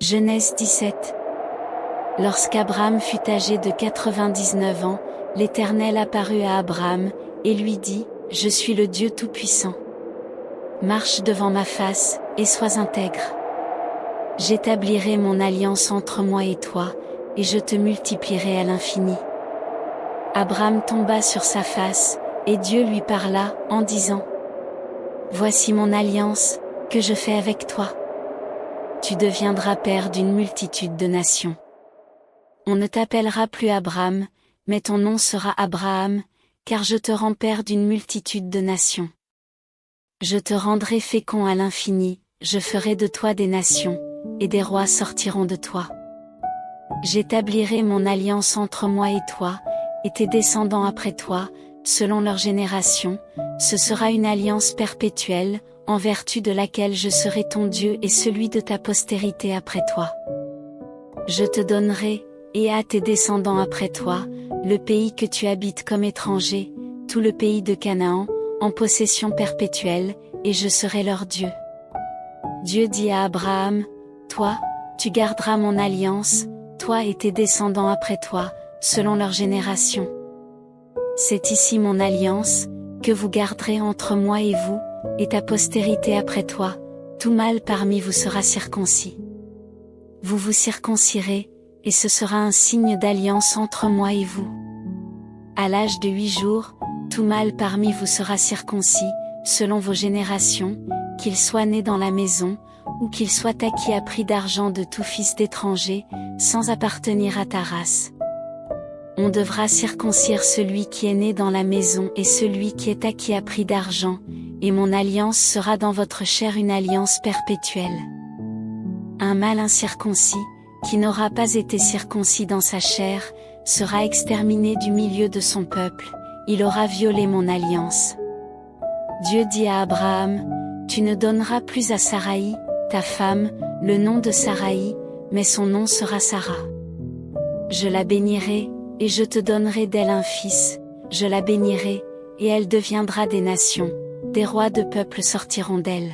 Genèse 17. Lorsqu'Abraham fut âgé de 99 ans, l'Éternel apparut à Abraham, et lui dit, « Je suis le Dieu Tout-Puissant. Marche devant ma face, et sois intègre. J'établirai mon alliance entre moi et toi, et je te multiplierai à l'infini. » Abraham tomba sur sa face, et Dieu lui parla, en disant, « Voici mon alliance, que je fais avec toi. Tu deviendras père d'une multitude de nations. On ne t'appellera plus Abraham, mais ton nom sera Abraham, car je te rends père d'une multitude de nations. Je te rendrai fécond à l'infini, je ferai de toi des nations, et des rois sortiront de toi. J'établirai mon alliance entre moi et toi, et tes descendants après toi, selon leur génération, ce sera une alliance perpétuelle, en vertu de laquelle je serai ton Dieu et celui de ta postérité après toi. Je te donnerai, et à tes descendants après toi, le pays que tu habites comme étranger, tout le pays de Canaan, en possession perpétuelle, et je serai leur Dieu. Dieu dit à Abraham, « Toi, tu garderas mon alliance, toi et tes descendants après toi, selon leur génération. C'est ici mon alliance, que vous garderez entre moi et vous, et ta postérité après toi, tout mâle parmi vous sera circoncis. Vous vous circoncirez, et ce sera un signe d'alliance entre moi et vous. À l'âge de 8 jours, tout mâle parmi vous sera circoncis, selon vos générations, qu'il soit né dans la maison, ou qu'il soit acquis à prix d'argent de tout fils d'étranger, sans appartenir à ta race. On devra circoncire celui qui est né dans la maison et celui qui est acquis à prix d'argent, et mon alliance sera dans votre chair une alliance perpétuelle. Un mâle incirconcis, qui n'aura pas été circoncis dans sa chair, sera exterminé du milieu de son peuple, il aura violé mon alliance. Dieu dit à Abraham, « Tu ne donneras plus à Saraï, ta femme, le nom de Saraï, mais son nom sera Sarah. Je la bénirai, et je te donnerai d'elle un fils, je la bénirai, et elle deviendra des nations, des rois de peuples sortiront d'elle. »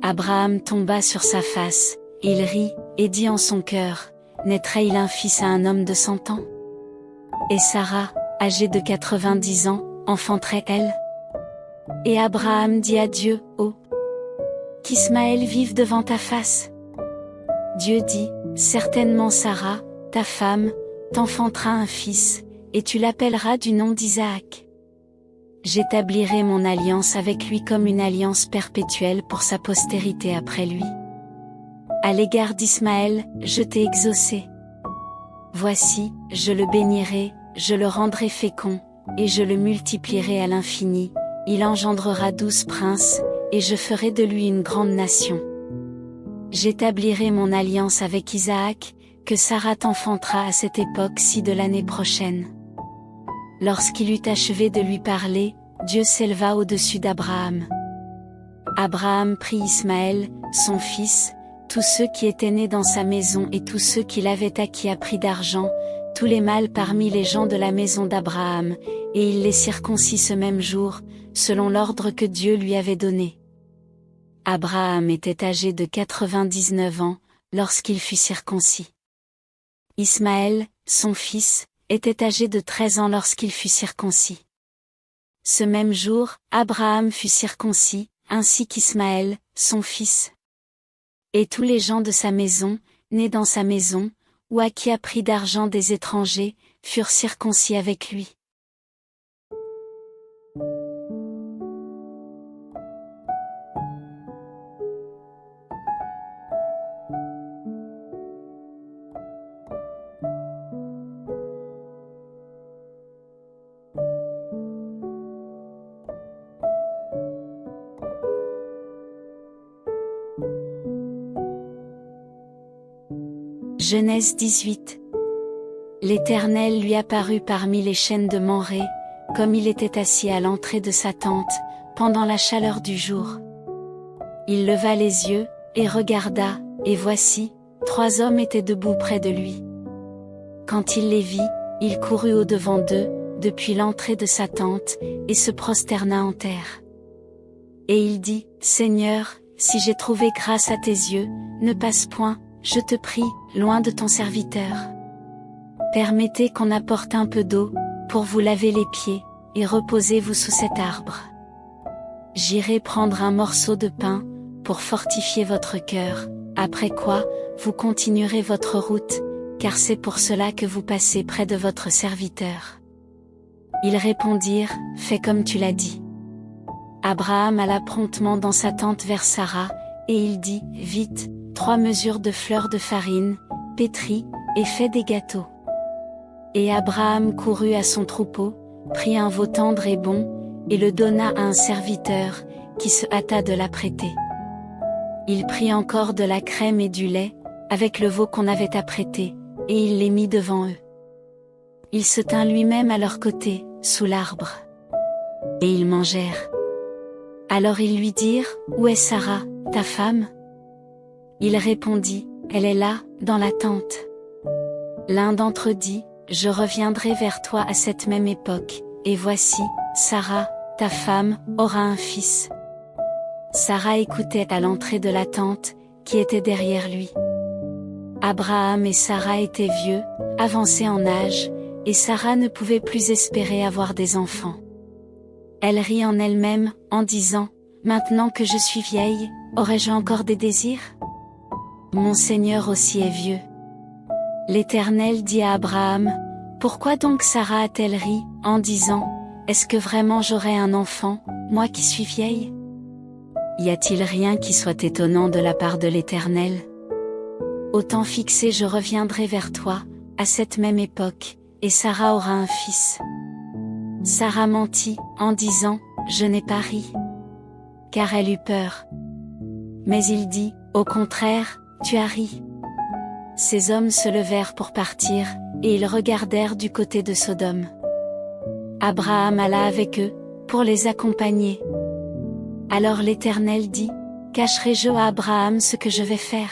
Abraham tomba sur sa face, il rit, et dit en son cœur, « Naîtra-il un fils à un homme de 100 ans? Et Sarah, âgée de 90 ans, enfanterait-elle? » Et Abraham dit à Dieu, « Oh, qu'Ismaël vive devant ta face. » Dieu dit, « Certainement Sarah, ta femme, t'enfantera un fils, et tu l'appelleras du nom d'Isaac. J'établirai mon alliance avec lui comme une alliance perpétuelle pour sa postérité après lui. À l'égard d'Ismaël, je t'ai exaucé. Voici, je le bénirai, je le rendrai fécond, et je le multiplierai à l'infini, il engendrera 12 princes, et je ferai de lui une grande nation. J'établirai mon alliance avec Isaac, que Sarah t'enfantera à cette époque-ci de l'année prochaine. » Lorsqu'il eut achevé de lui parler, Dieu s'éleva au-dessus d'Abraham. Abraham prit Ismaël, son fils, tous ceux qui étaient nés dans sa maison et tous ceux qu'il avait acquis à prix d'argent, tous les mâles parmi les gens de la maison d'Abraham, et il les circoncit ce même jour, selon l'ordre que Dieu lui avait donné. Abraham était âgé de 99 ans, lorsqu'il fut circoncis. Ismaël, son fils, était âgé de 13 ans lorsqu'il fut circoncis. Ce même jour, Abraham fut circoncis, ainsi qu'Ismaël, son fils. Et tous les gens de sa maison, nés dans sa maison, ou acquis à prix d'argent des étrangers, furent circoncis avec lui. Genèse 18. L'Éternel lui apparut parmi les chênes de Mamré, comme il était assis à l'entrée de sa tente, pendant la chaleur du jour. Il leva les yeux, et regarda, et voici, 3 hommes étaient debout près de lui. Quand il les vit, il courut au-devant d'eux, depuis l'entrée de sa tente, et se prosterna en terre. Et il dit, « Seigneur, si j'ai trouvé grâce à tes yeux, ne passe point, je te prie, loin de ton serviteur. Permettez qu'on apporte un peu d'eau, pour vous laver les pieds, et reposez-vous sous cet arbre. J'irai prendre un morceau de pain, pour fortifier votre cœur, après quoi, vous continuerez votre route, car c'est pour cela que vous passez près de votre serviteur. Ils répondirent, fais comme tu l'as dit. Abraham alla promptement dans sa tente vers Sarah, et il dit, vite, 3 mesures de fleurs de farine, pétris, et fais des gâteaux. Et Abraham courut à son troupeau, prit un veau tendre et bon, et le donna à un serviteur, qui se hâta de l'apprêter. Il prit encore de la crème et du lait, avec le veau qu'on avait apprêté, et il les mit devant eux. Il se tint lui-même à leur côté, sous l'arbre. Et ils mangèrent. Alors ils lui dirent, où est Sarah, ta femme? Il répondit, elle est là, dans la tente. L'un d'entre eux dit, je reviendrai vers toi à cette même époque, et voici, Sarah, ta femme, aura un fils. Sarah écoutait à l'entrée de la tente, qui était derrière lui. Abraham et Sarah étaient vieux, avancés en âge, et Sarah ne pouvait plus espérer avoir des enfants. Elle rit en elle-même, en disant, maintenant que je suis vieille, aurai-je encore des désirs? Mon Seigneur aussi est vieux. L'Éternel dit à Abraham, pourquoi donc Sarah a-t-elle ri, en disant, est-ce que vraiment j'aurai un enfant, moi qui suis vieille? Y a-t-il rien qui soit étonnant de la part de l'Éternel? Au temps fixé je reviendrai vers toi, à cette même époque, et Sarah aura un fils. Sarah mentit, en disant, je n'ai pas ri. Car elle eut peur. Mais il dit, au contraire, tu as ri. Ces hommes se levèrent pour partir, et ils regardèrent du côté de Sodome. Abraham alla avec eux, pour les accompagner. Alors l'Éternel dit, cacherai-je à Abraham ce que je vais faire?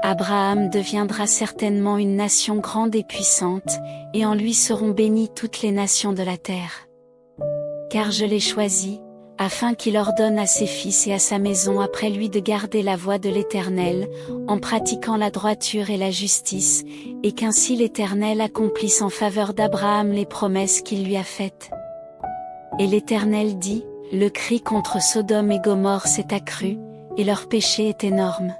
Abraham deviendra certainement une nation grande et puissante, et en lui seront bénies toutes les nations de la terre. Car je l'ai choisi, afin qu'il ordonne à ses fils et à sa maison après lui de garder la voie de l'Éternel, en pratiquant la droiture et la justice, et qu'ainsi l'Éternel accomplisse en faveur d'Abraham les promesses qu'il lui a faites. Et l'Éternel dit, le cri contre Sodome et Gomorrhe s'est accru, et leur péché est énorme.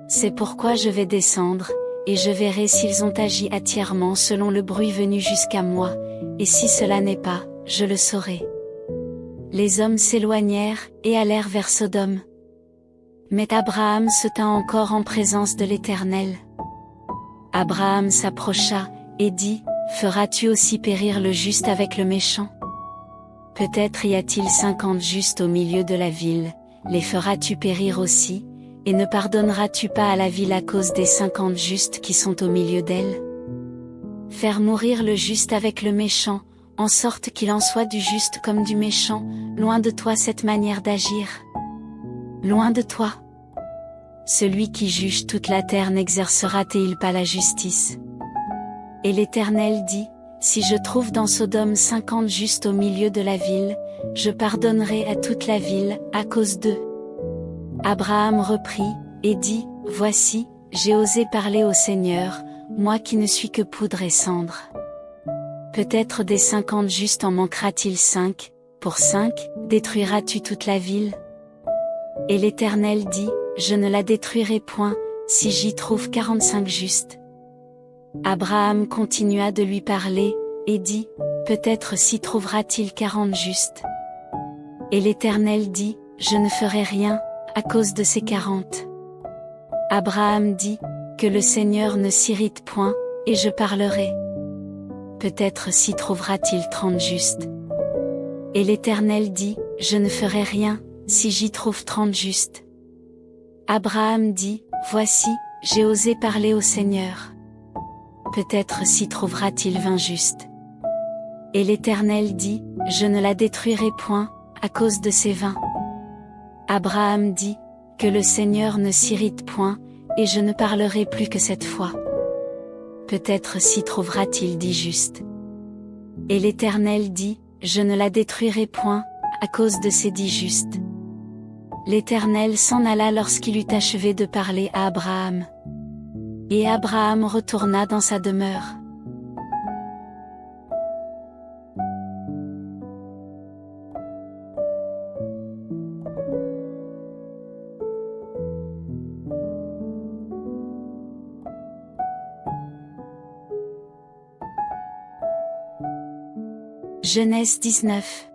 C'est pourquoi je vais descendre, et je verrai s'ils ont agi hâtièrement selon le bruit venu jusqu'à moi, et si cela n'est pas, je le saurai. Les hommes s'éloignèrent, et allèrent vers Sodome. Mais Abraham se tint encore en présence de l'Éternel. Abraham s'approcha, et dit, feras-tu aussi périr le juste avec le méchant? Peut-être y a-t-il 50 justes au milieu de la ville, les feras-tu périr aussi, et ne pardonneras-tu pas à la ville à cause des 50 justes qui sont au milieu d'elle? Faire mourir le juste avec le méchant, en sorte qu'il en soit du juste comme du méchant, loin de toi cette manière d'agir. Loin de toi. Celui qui juge toute la terre n'exercera-t-il pas la justice? Et l'Éternel dit, si je trouve dans Sodome 50 justes au milieu de la ville, je pardonnerai à toute la ville, à cause d'eux. Abraham reprit, et dit, voici, j'ai osé parler au Seigneur, moi qui ne suis que poudre et cendre. Peut-être des 50 justes en manquera-t-il 5, pour 5, détruiras-tu toute la ville? Et l'Éternel dit, je ne la détruirai point, si j'y trouve 45 justes. Abraham continua de lui parler, et dit, peut-être s'y trouvera-t-il 40 justes. Et l'Éternel dit, je ne ferai rien, à cause de ces 40. Abraham dit, que le Seigneur ne s'irrite point, et je parlerai. Peut-être s'y trouvera-t-il 30 justes. Et l'Éternel dit, je ne ferai rien, si j'y trouve 30 justes. Abraham dit, voici, j'ai osé parler au Seigneur. Peut-être s'y trouvera-t-il 20 justes. Et l'Éternel dit, je ne la détruirai point, à cause de ces 20. Abraham dit, que le Seigneur ne s'irrite point, et je ne parlerai plus que cette fois. Peut-être s'y trouvera-t-il 10 justes. Et l'Éternel dit, je ne la détruirai point, à cause de ces 10 justes. L'Éternel s'en alla lorsqu'il eut achevé de parler à Abraham. Et Abraham retourna dans sa demeure. Genèse 19.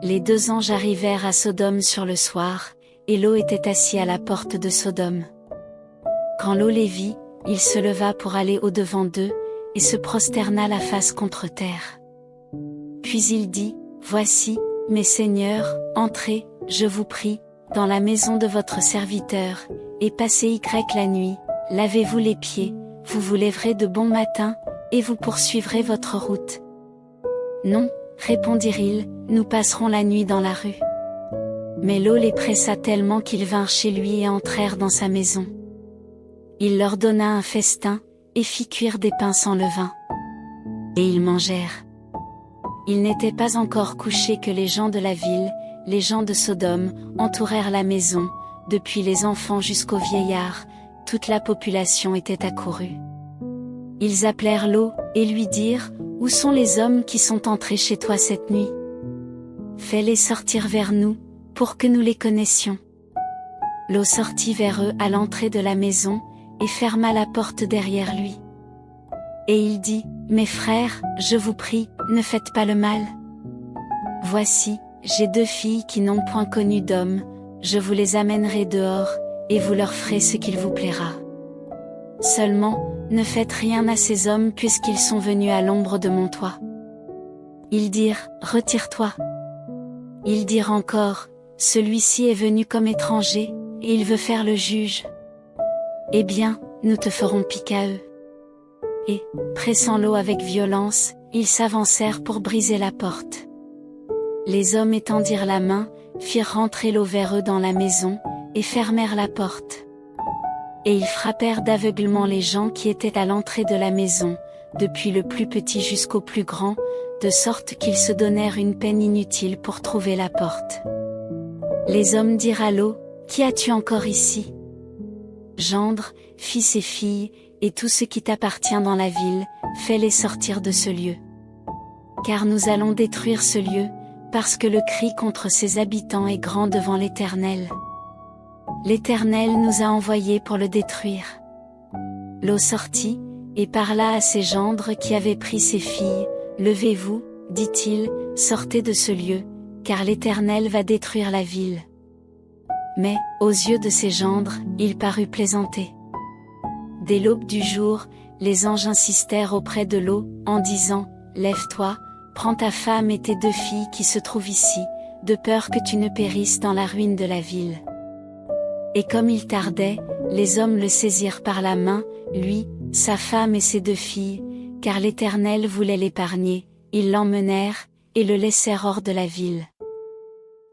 Les 2 anges arrivèrent à Sodome sur le soir, et Lot était assis à la porte de Sodome. Quand Lot les vit, il se leva pour aller au-devant d'eux, et se prosterna la face contre terre. Puis il dit, Voici, mes seigneurs, entrez, je vous prie, dans la maison de votre serviteur, et passez la nuit, lavez-vous les pieds, vous vous lèverez de bon matin, et vous poursuivrez votre route. Non, répondirent-ils, nous passerons la nuit dans la rue. Mais Lot les pressa tellement qu'ils vinrent chez lui et entrèrent dans sa maison. Il leur donna un festin, et fit cuire des pains sans levain. Et ils mangèrent. Il n'était pas encore couché que les gens de la ville, les gens de Sodome, entourèrent la maison, depuis les enfants jusqu'aux vieillards, toute la population était accourue. Ils appelèrent Lot, et lui dirent, Où sont les hommes qui sont entrés chez toi cette nuit? Fais-les sortir vers nous, pour que nous les connaissions. Lot sortit vers eux à l'entrée de la maison, et ferma la porte derrière lui. Et il dit, Mes frères, je vous prie, ne faites pas le mal. Voici, j'ai 2 filles qui n'ont point connu d'homme, je vous les amènerai dehors, et vous leur ferez ce qu'il vous plaira. Seulement, ne faites rien à ces hommes puisqu'ils sont venus à l'ombre de mon toit. Ils dirent, Retire-toi. Ils dirent encore, Celui-ci est venu comme étranger, et il veut faire le juge. Eh bien, nous te ferons pique à eux. Et, pressant Lot avec violence, ils s'avancèrent pour briser la porte. Les hommes étendirent la main, firent rentrer Lot vers eux dans la maison, et fermèrent la porte. Et ils frappèrent d'aveuglement les gens qui étaient à l'entrée de la maison, depuis le plus petit jusqu'au plus grand, de sorte qu'ils se donnèrent une peine inutile pour trouver la porte. Les hommes dirent à Lot, Qui as-tu encore ici? Gendre, fils et filles, et tout ce qui t'appartient dans la ville, fais-les sortir de ce lieu. Car nous allons détruire ce lieu, parce que le cri contre ses habitants est grand devant l'Éternel. L'Éternel nous a envoyés pour le détruire. Lot sortit, et parla à ses gendres qui avaient pris ses filles, Levez-vous, dit-il, sortez de ce lieu, car l'Éternel va détruire la ville. Mais, aux yeux de ses gendres, il parut plaisanter. Dès l'aube du jour, les anges insistèrent auprès de Lot, en disant, Lève-toi, prends ta femme et tes 2 filles qui se trouvent ici, de peur que tu ne périsses dans la ruine de la ville. Et comme il tardait, les hommes le saisirent par la main, lui, sa femme et ses 2 filles, car l'Éternel voulait l'épargner, ils l'emmenèrent, et le laissèrent hors de la ville.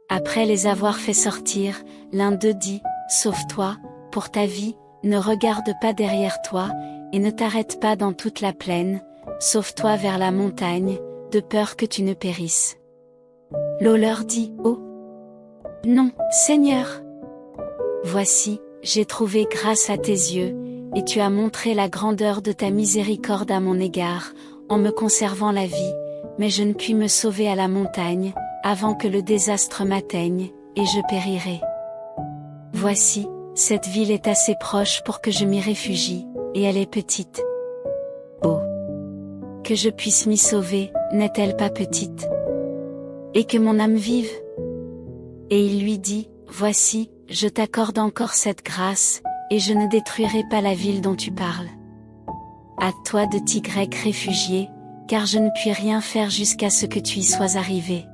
Après les avoir fait sortir, l'un d'eux dit, Sauve-toi, pour ta vie, ne regarde pas derrière toi, et ne t'arrête pas dans toute la plaine, sauve-toi vers la montagne, de peur que tu ne périsses. Lot leur dit, Oh! Non, Seigneur! Voici, j'ai trouvé grâce à tes yeux, et tu as montré la grandeur de ta miséricorde à mon égard, en me conservant la vie, mais je ne puis me sauver à la montagne, avant que le désastre m'atteigne, et je périrai. Voici, cette ville est assez proche pour que je m'y réfugie, et elle est petite. Oh! Que je puisse m'y sauver, n'est-elle pas petite? Et que mon âme vive? Et il lui dit, Voici, je t'accorde encore cette grâce, et je ne détruirai pas la ville dont tu parles. Hâte-toi de t'y réfugier, car je ne puis rien faire jusqu'à ce que tu y sois arrivé.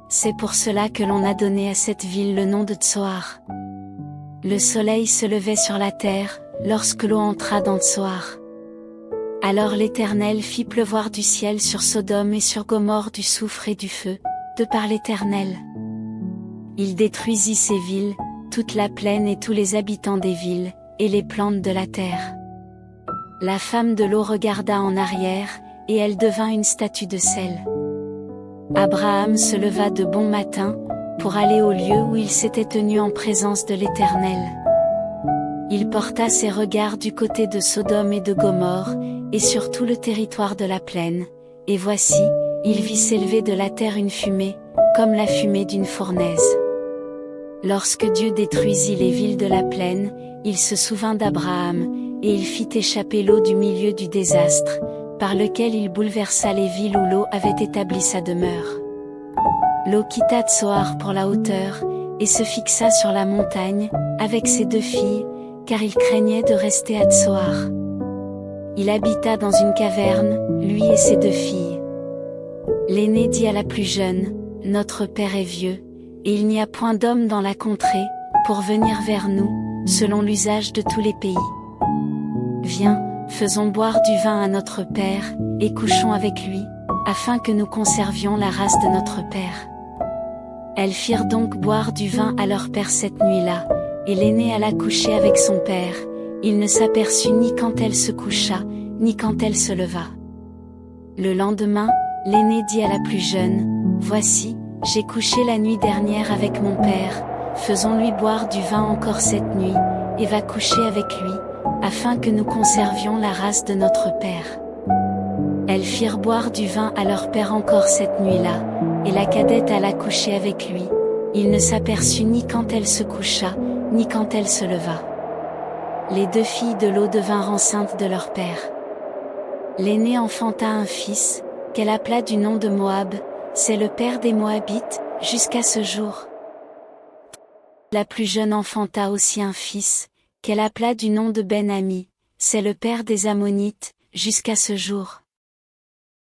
C'est pour cela que l'on a donné à cette ville le nom de Tsoar. Le soleil se levait sur la terre, lorsque Lot entra dans Tsoar. Alors l'Éternel fit pleuvoir du ciel sur Sodome et sur Gomorrhe du soufre et du feu, de par l'Éternel. Il détruisit ces villes, toute la plaine et tous les habitants des villes, et les plantes de la terre. La femme de Lot regarda en arrière, et elle devint une statue de sel. Abraham se leva de bon matin, pour aller au lieu où il s'était tenu en présence de l'Éternel. Il porta ses regards du côté de Sodome et de Gomorrhe, et sur tout le territoire de la plaine, et voici, il vit s'élever de la terre une fumée, comme la fumée d'une fournaise. Lorsque Dieu détruisit les villes de la plaine, il se souvint d'Abraham, et il fit échapper l'eau du milieu du désastre, par lequel il bouleversa les villes où l'eau avait établi sa demeure. L'eau quitta Tsoar pour la hauteur, et se fixa sur la montagne, avec ses 2 filles, car il craignait de rester à Tsoar. Il habita dans une caverne, lui et ses 2 filles. L'aînée dit à la plus jeune, « Notre père est vieux, et il n'y a point d'homme dans la contrée, pour venir vers nous, selon l'usage de tous les pays. Viens, faisons boire du vin à notre père, et couchons avec lui, afin que nous conservions la race de notre père. » Elles firent donc boire du vin à leur père cette nuit-là, et l'aînée alla coucher avec son père. Il ne s'aperçut ni quand elle se coucha, ni quand elle se leva. Le lendemain, l'aînée dit à la plus jeune, « Voici, j'ai couché la nuit dernière avec mon père, faisons-lui boire du vin encore cette nuit, et va coucher avec lui, afin que nous conservions la race de notre père. » Elles firent boire du vin à leur père encore cette nuit-là, et la cadette alla coucher avec lui. Il ne s'aperçut ni quand elle se coucha, ni quand elle se leva. Les 2 filles de l'eau devinrent enceintes de leur père. L'aînée enfanta un fils, qu'elle appela du nom de Moab, c'est le père des Moabites, jusqu'à ce jour. La plus jeune enfanta aussi un fils, qu'elle appela du nom de Ben-Ami, c'est le père des Ammonites, jusqu'à ce jour.